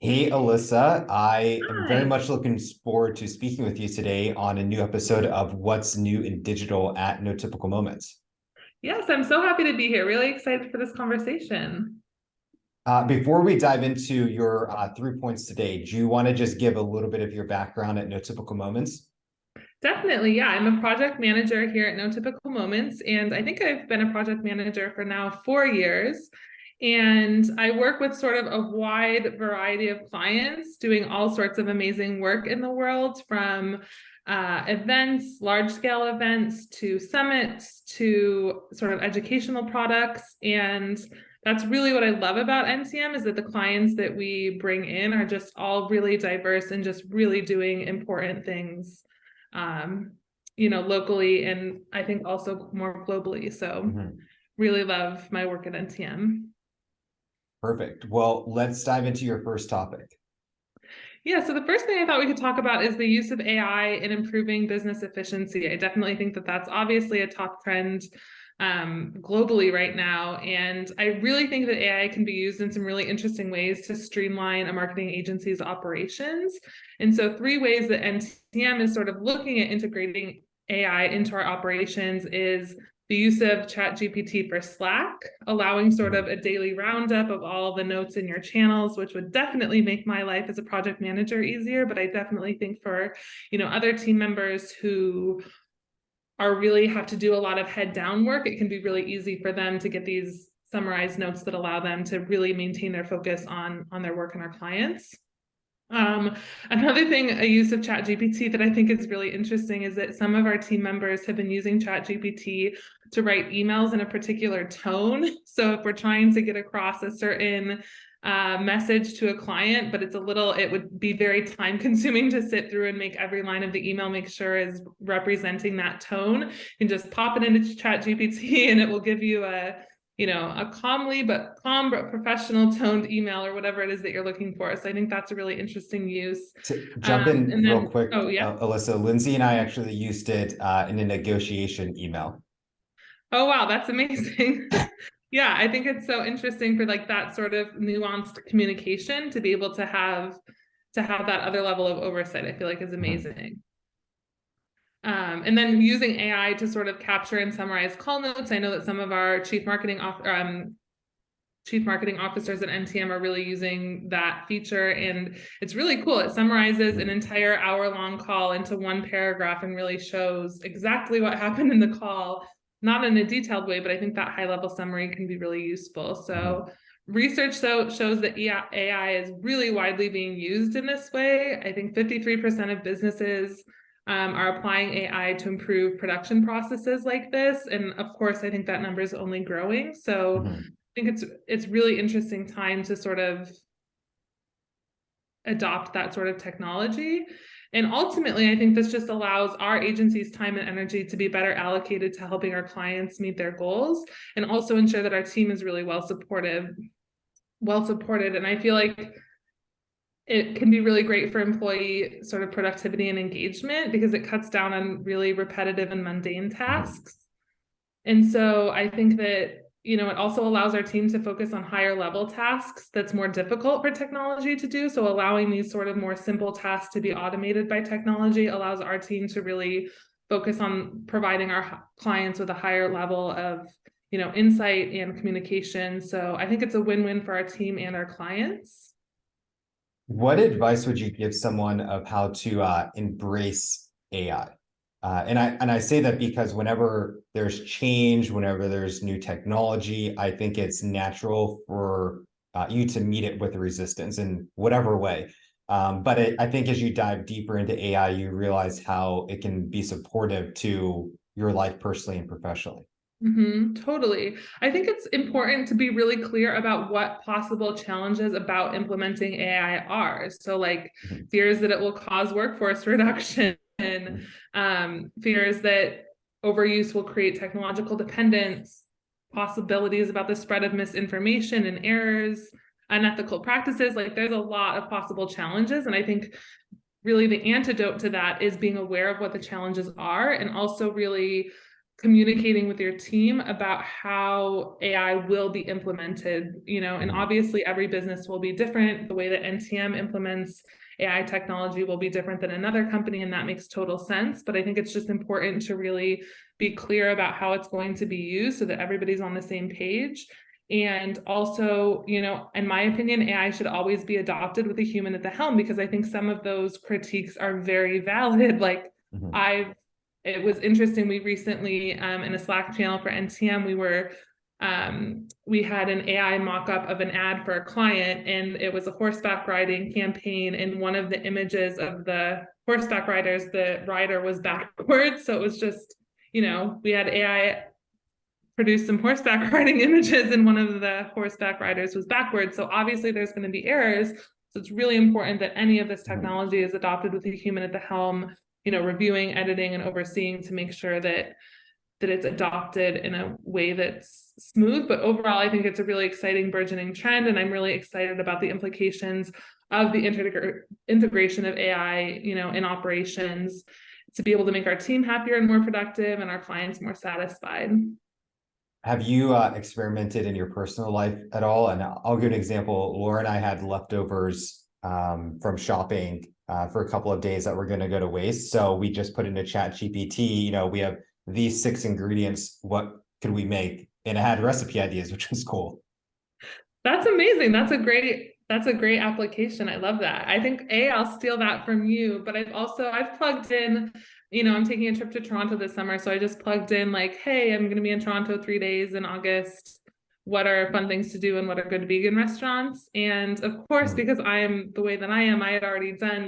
Hey, Alyssa, I am very Hi. much looking forward to speaking with you today on a new episode of What's New in Digital at No Typical Moments. Yes, I'm so happy to be here. Really excited for this conversation. Before we dive into your 3 points today, do you want to just give a little bit of your background at No Typical Moments? Definitely, yeah. I'm a project manager here at No Typical Moments, and I think I've been a project manager for now 4 years. And I work with sort of a wide variety of clients doing all sorts of amazing work in the world, from events, large scale events, to summits, to sort of educational products. And that's really what I love about NTM is that the clients that we bring in are just all really diverse and just really doing important things, um, locally and I think also more globally. So Mhm. really love my work at NTM. Perfect. Well, let's dive into your first topic. Yeah, so the first thing I thought we could talk about is the use of AI in improving business efficiency. I definitely think that that's obviously a top trend globally right now. And I really think that AI can be used in some really interesting ways to streamline a marketing agency's operations. And so, three ways that NTM is sort of looking at integrating AI into our operations is the use of ChatGPT for Slack, allowing sort of Mhm. a daily roundup of all the notes in your channels, which would definitely make my life as a project manager easier. But I definitely think for, other team members who are really have to do a lot of head down work, it can be really easy for them to get these summarized notes that allow them to really maintain their focus on their work and our clients. Um, Another thing, a use of ChatGPT that I think is really interesting is that some of our team members have been using ChatGPT to write emails in a particular tone. So if we're trying to get across a certain message to a client, but it would be very time consuming to sit through and make every line of the email make sure is representing that tone. You can just pop it into ChatGPT and it will give you a calm but professional toned email or whatever it is that you're looking for. So I think that's a really interesting use. To jump in And real then, quick, oh yeah. Alyssa, Lindsay and I actually used it in a negotiation email. Oh wow, that's amazing. Yeah, I think it's so interesting for like that sort of nuanced communication to be able to have that other level of oversight, I feel like is Mhm. amazing. And then using AI to sort of capture and summarize call notes. I know that some of our chief marketing officers at NTM are really using that feature. And it's really cool. It summarizes an Mhm. entire hour-long call into one paragraph and really shows exactly what happened in the call, not in a detailed way, but I think that high-level summary can be really useful. Mhm. So research though shows that AI is really widely being used in this way. I think 53% of businesses are applying AI to improve production processes like this. And of course, I think that number is only growing. So Mhm. think it's really interesting time to sort of adopt that sort of technology. And ultimately, I think this just allows our agency's time and energy to be better allocated to helping our clients meet their goals and also ensure that our team is really well supported. And I feel like it can be really great for employee sort of productivity and engagement because it cuts down on really repetitive and mundane Mhm. tasks. And so I think that, it also allows our team to focus on higher level tasks that's more difficult for technology to do. So allowing these sort of more simple tasks to be automated by technology allows our team to really focus on providing our clients with a higher level of, insight and communication. So I think it's a win-win for our team and our clients. What advice would you give someone of how to embrace AI? And I say that because whenever there's change, whenever there's new technology, I think it's natural for you to meet it with resistance in whatever way. But I think as you dive deeper into AI, you realize how it can be supportive to your life personally and professionally. Totally. I think it's important to be really clear about what possible challenges about implementing AI are. So, like Mhm. fears that it will cause workforce reduction, Mhm. fears that overuse will create technological dependence, possibilities about the spread of misinformation and errors, unethical practices. Like, there's a lot of possible challenges. And I think really the antidote to that is being aware of what the challenges are and also really communicating with your team about how AI will be implemented, and obviously every business will be different. The way that NTM implements AI technology will be different than another company, and that makes total sense. But I think it's just important to really be clear about how it's going to be used so that everybody's on the same page. And also, in my opinion, AI should always be adopted with a human at the helm, because I think some of those critiques are very valid. Like it was interesting. We recently, in a Slack channel for NTM, we had an AI mock-up of an ad for a client, and it was a horseback riding campaign. And one of the images of the horseback riders, the rider was backwards. So it was just, we had AI produce some horseback riding images, and one of the horseback riders was backwards. So obviously there's going to be errors. So it's really important that any of this technology is adopted with a human at the helm, reviewing, editing, and overseeing to make sure that it's adopted in a way that's smooth. But overall, I think it's a really exciting burgeoning trend, and I'm really excited about the implications of the integration of AI, in operations, to be able to make our team happier and more productive and our clients more satisfied. Have you experimented in your personal life at all? And I'll give an example. Laura and I had leftovers from shopping for a couple of days that were going to go to waste. So we just put into ChatGPT, we have these 6 ingredients. What could we make? And it had recipe ideas, which was cool. That's amazing. That's a great application. I love that. I think I'll steal that from you, but I've plugged in, I'm taking a trip to Toronto this summer. So I just plugged in like, hey, I'm going to be in Toronto 3 days in August. What are fun things to do and what are good vegan restaurants? And of course, because I am the way that I am, I had already done,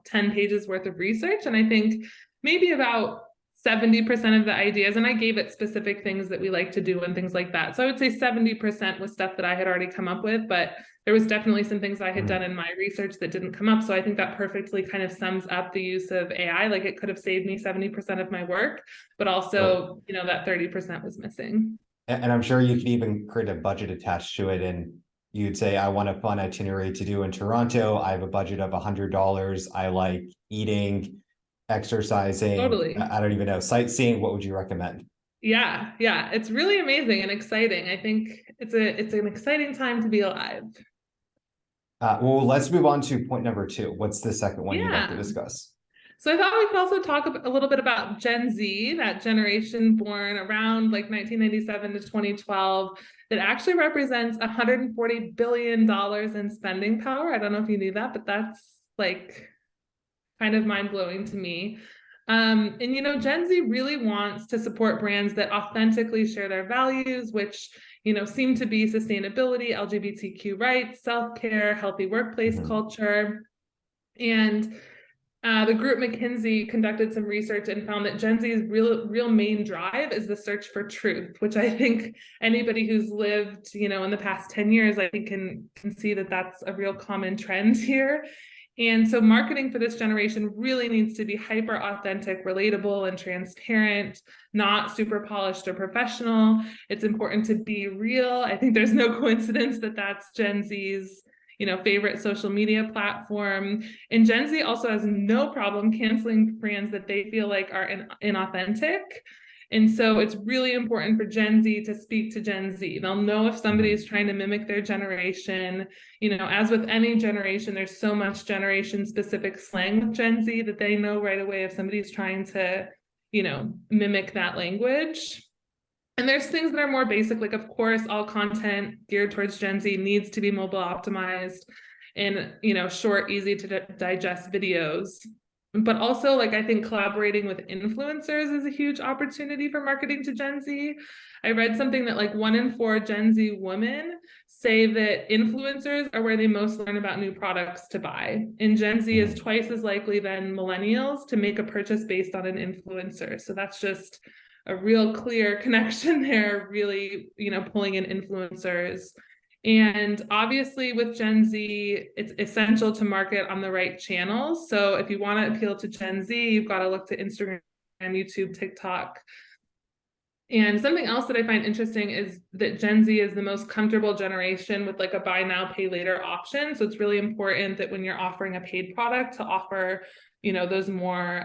10 pages worth of research. And I think maybe about 70% of the ideas, and I gave it specific things that we like to do and things like that. So I would say 70% was stuff that I had already come up with, but there was definitely some things I had done in my research that didn't come up. So I think that perfectly kind of sums up the use of AI. Like it could have saved me 70% of my work, but also, that 30% was missing. And I'm sure you could even create a budget attached to it, and you'd say, I want a fun itinerary to do in Toronto. I have a budget of $100. I like eating, exercising. Totally. I don't even know, sightseeing. What would you recommend? Yeah. It's really amazing and exciting. I think it's an exciting time to be alive. Well, let's move on to point number 2. What's the second one you'd like to discuss? So I thought we could also talk a little bit about Gen Z, that generation born around like 1997 to 2012, that actually represents $140 billion in spending power. I don't know if you knew that, but that's like kind of mind-blowing to me. And Gen Z really wants to support brands that authentically share their values, which seem to be sustainability, LGBTQ rights, self-care, healthy workplace culture. And the group McKinsey conducted some research and found that Gen Z's real main drive is the search for truth, which I think anybody who's lived, in the past 10 years, I think can see that that's a real common trend here. And so marketing for this generation really needs to be hyper authentic, relatable, and transparent, not super polished or professional. It's important to be real. I think there's no coincidence that that's Gen Z's favorite social media platform. And Gen Z also has no problem canceling brands that they feel like are inauthentic. And so it's really important for Gen Z to speak to Gen Z. They'll know if somebody is trying to mimic their generation. As with any generation, there's so much generation specific slang with Gen Z that they know right away if somebody's trying to, mimic that language. And there's things that are more basic, like, of course, all content geared towards Gen Z needs to be mobile optimized and, short, easy to digest videos. But also, I think collaborating with influencers is a huge opportunity for marketing to Gen Z. I read something that 1 in 4 Gen Z women say that influencers are where they most learn about new products to buy. And Gen Z is twice as likely than millennials to make a purchase based on an influencer. So that's just a real clear connection there, really, pulling in influencers. And obviously with Gen Z, it's essential to market on the right channels. So if you want to appeal to Gen Z, you've got to look to Instagram, YouTube, TikTok. And something else that I find interesting is that Gen Z is the most comfortable generation with a buy now, pay later option. So it's really important that when you're offering a paid product to offer, those more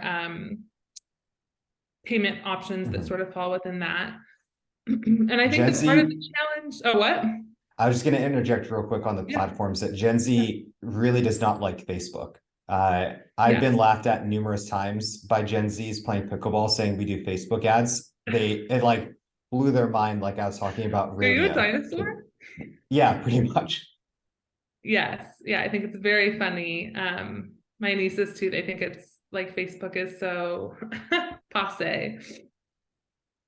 payment options that Mhm. sort of fall within that. And I think Gen that part of the Z, challenge, oh, what? I was just going to interject real quick on the Yeah. platforms that Gen Z really does not like Facebook. I've been Yes. laughed at numerous times by Gen Zs playing pickleball saying we do Facebook ads. It like blew their mind, like I was talking about Are you a Ravia. dinosaur? Yeah, pretty much. Yes. Yeah, I think it's very funny. My nieces too, they think it's like Facebook is so passe.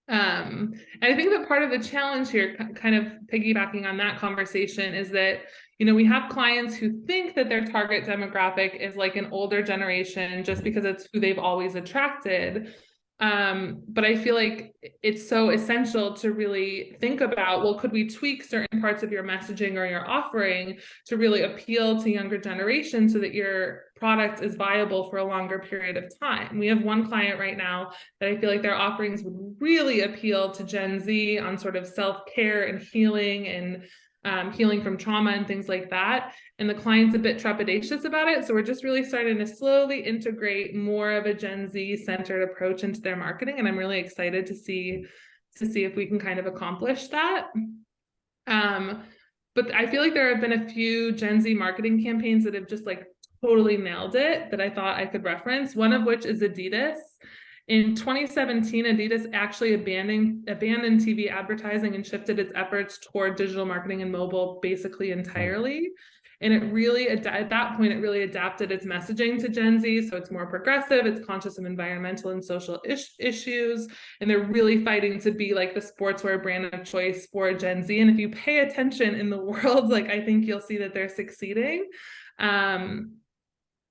And I think that part of the challenge here, kind of piggybacking on that conversation, is that, we have clients who think that their target demographic is like an older generation just because it's who they've always attracted. But I feel like it's so essential to really think about, well, could we tweak certain parts of your messaging or your offering to really appeal to younger generations so that your product is viable for a longer period of time? We have one client right now that I feel like their offerings would really appeal to Gen Z on sort of self-care and healing and healing from trauma and things like that. And the client's a bit trepidatious about it. So we're just really starting to slowly integrate more of a Gen Z centered approach into their marketing. And I'm really excited to see if we can kind of accomplish that. But I feel like there have been a few Gen Z marketing campaigns that have just like totally nailed it that I thought I could reference, one of which is Adidas. In 2017, Adidas actually abandoned TV advertising and shifted its efforts toward digital marketing and mobile basically entirely. And it really, at that point, it really adapted its messaging to Gen Z. So it's more progressive, it's conscious of environmental and social issues. And they're really fighting to be like the sportswear brand of choice for Gen Z. And if you pay attention in the world, like I think you'll see that they're succeeding. I'm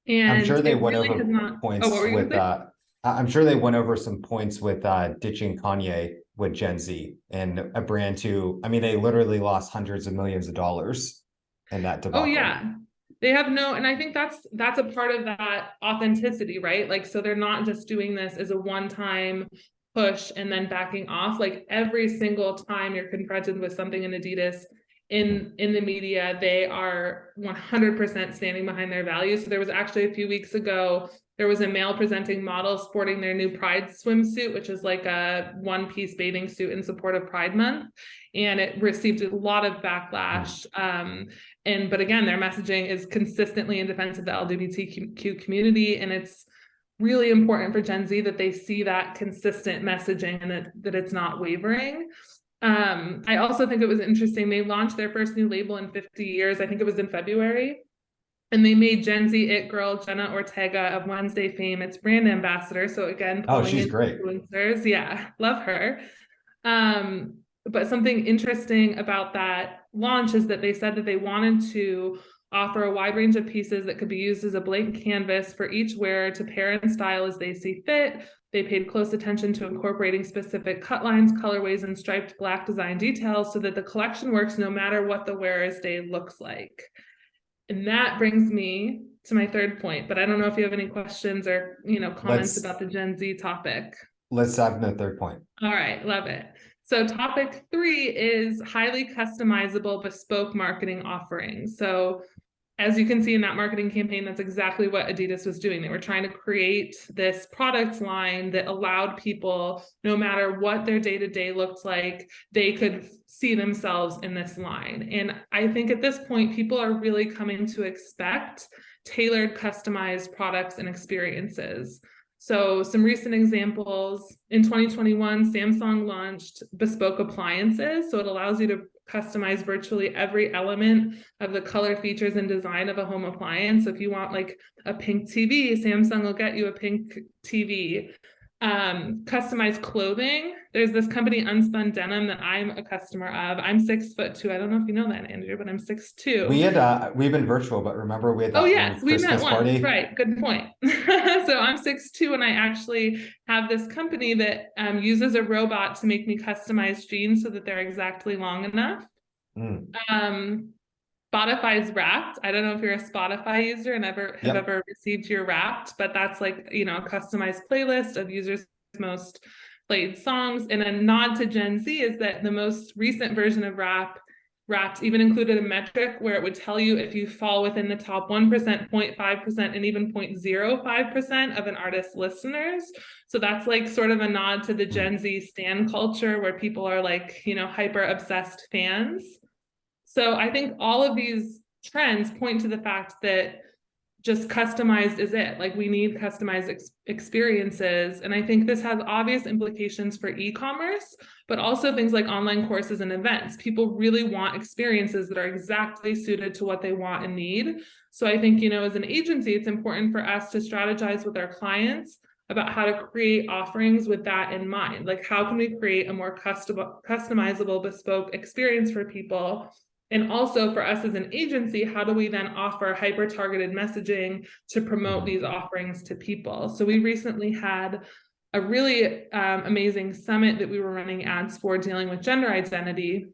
And sure they it went really over has not. Oh, what points were you with gonna say? I'm sure they went over some points with ditching Kanye with Gen Z and a brand who, I mean, they literally lost hundreds of millions of dollars in that Oh debacle. yeah. They have no, and I think that's a part of that authenticity, right? Like, so they're not just doing this as a one-time push and then backing off. Like every single time you're confronted with something in Adidas in the media, they are 100% standing behind their values. So there was actually a few weeks ago, there was a male presenting model sporting their new Pride swimsuit, which is like a one-piece bathing suit in support of Pride Month. And it received a lot of backlash. But again, their messaging is consistently in defense of the LGBTQ community. And it's really important for Gen Z that they see that consistent messaging and that it's not wavering. I also think it was interesting. They launched their first new label in 50 years. I think it was in February. And they made Gen Z it girl Jenna Ortega of Wednesday fame its brand ambassador. So again, Oh, pulling she's in great. influencers. Yeah, love her. But something interesting about that launch is that they said that they wanted to offer a wide range of pieces that could be used as a blank canvas for each wearer to pair and style as they see fit. They paid close attention to incorporating specific cut lines, colorways, and striped black design details so that the collection works no matter what the wearer's day looks like. And that brings me to my third point, but I don't know if you have any questions or comments Let's about the Gen Z topic. let's dive into the third point. All right, love it. So topic 3 is highly customizable bespoke marketing offerings. So as you can see in that marketing campaign, that's exactly what Adidas was doing. They were trying to create this product line that allowed people, no matter what their day-to-day looked like, they could see themselves in this line. And I think at this point, people are really coming to expect tailored, customized products and experiences. So some recent examples, in 2021, Samsung launched bespoke appliances. So it allows you to customize virtually every element of the color, features, and design of a home appliance. So if you want like a pink TV, Samsung will get you a pink TV. Customized clothing. There's this company, Unspun Denim, that I'm a customer of. I'm 6'2". I don't know if you know that, Andrew, but I'm 6'2". We've been virtual, but remember we had Oh that one yes, we met Christmas once, party? right? Good point. So I'm 6'2", and I actually have this company that uses a robot to make me customize jeans so that they're exactly long enough. Spotify's Wrapped. I don't know if you're a Spotify user and have ever received your Wrapped, but that's like, a customized playlist of users' most played songs. And a nod to Gen Z is that the most recent version of Wrap Wrapped even included a metric where it would tell you if you fall within the top 1%, 0.5%, and even 0.05% of an artist's listeners. So that's like sort of a nod to the Gen Z stan culture where people are like, you know, hyper obsessed fans. So I think all of these trends point to the fact that just customized is it. Like we need customized experiences. And I think this has obvious implications for e-commerce, but also things like online courses and events. People really want experiences that are exactly suited to what they want and need. So I think, you know, as an agency, it's important for us to strategize with our clients about how to create offerings with that in mind. Like how can we create a more customizable, bespoke experience for people? And also for us as an agency, how do we then offer hyper-targeted messaging to promote these offerings to people? So we recently had a really amazing summit that we were running ads for dealing with gender identity.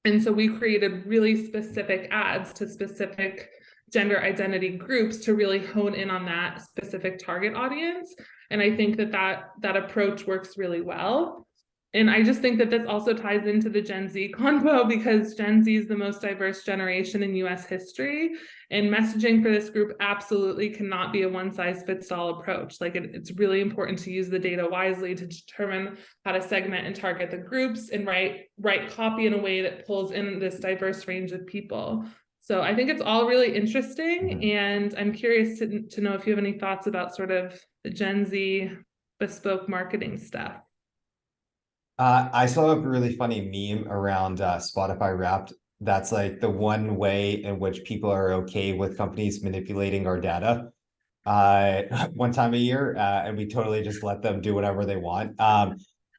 And so we created really specific ads to specific gender identity groups to really hone in on that specific target audience. And I think that approach works really well. And I just think that this also ties into the Gen Z convo because Gen Z is the most diverse generation in US history. And messaging for this group absolutely cannot be a one-size-fits-all approach. Like it's really important to use the data wisely to determine how to segment and target the groups and write copy in a way that pulls in this diverse range of people. So I think it's all really interesting. And I'm curious to know if you have any thoughts about sort of the Gen Z bespoke marketing stuff. I saw a really funny meme around Spotify Wrapped. That's like the one way in which people are okay with companies manipulating our data one time a year, and we totally just let them do whatever they want.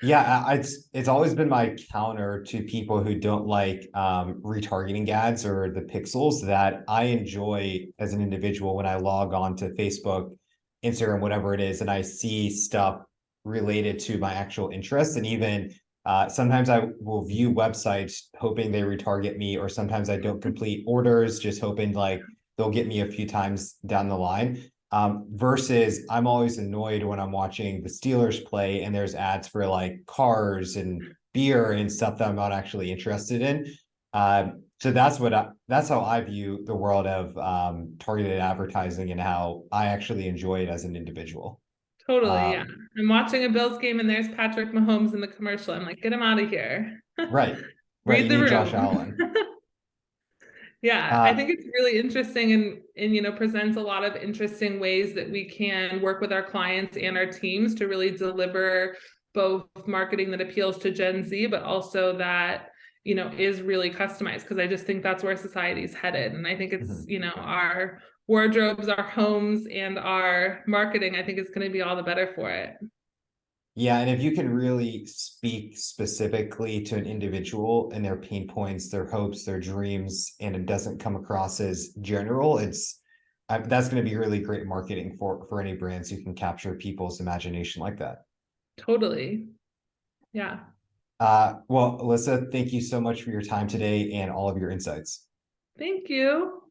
Yeah, it's always been my counter to people who don't like retargeting ads or the pixels that I enjoy as an individual when I log on to Facebook, Instagram, whatever it is, and I see stuff related to my actual interests. And even sometimes I will view websites hoping they retarget me, or sometimes I don't complete orders, just hoping like they'll get me a few times down the line. Versus I'm always annoyed when I'm watching the Steelers play and there's ads for like cars and beer and stuff that I'm not actually interested in. So that's how I view the world of targeted advertising and how I actually enjoy it as an individual. Totally, yeah. I'm watching a Bills game and there's Patrick Mahomes in the commercial. I'm like, get him out of here. Right. Read You the need Josh room. Allen. Yeah, I think it's really interesting and you know presents a lot of interesting ways that we can work with our clients and our teams to really deliver both marketing that appeals to Gen Z, but also that you know is really customized because I just think that's where society's headed. And I think it's you know our wardrobes, our homes, and our marketing, I think it's going to be all the better for it. Yeah, and if you can really speak specifically to an individual and their pain points, their hopes, their dreams, and it doesn't come across as general, that's going to be really great marketing for any brands who can capture people's imagination like that. Totally. Yeah. Well, Alyssa, thank you so much for your time today and all of your insights. Thank you.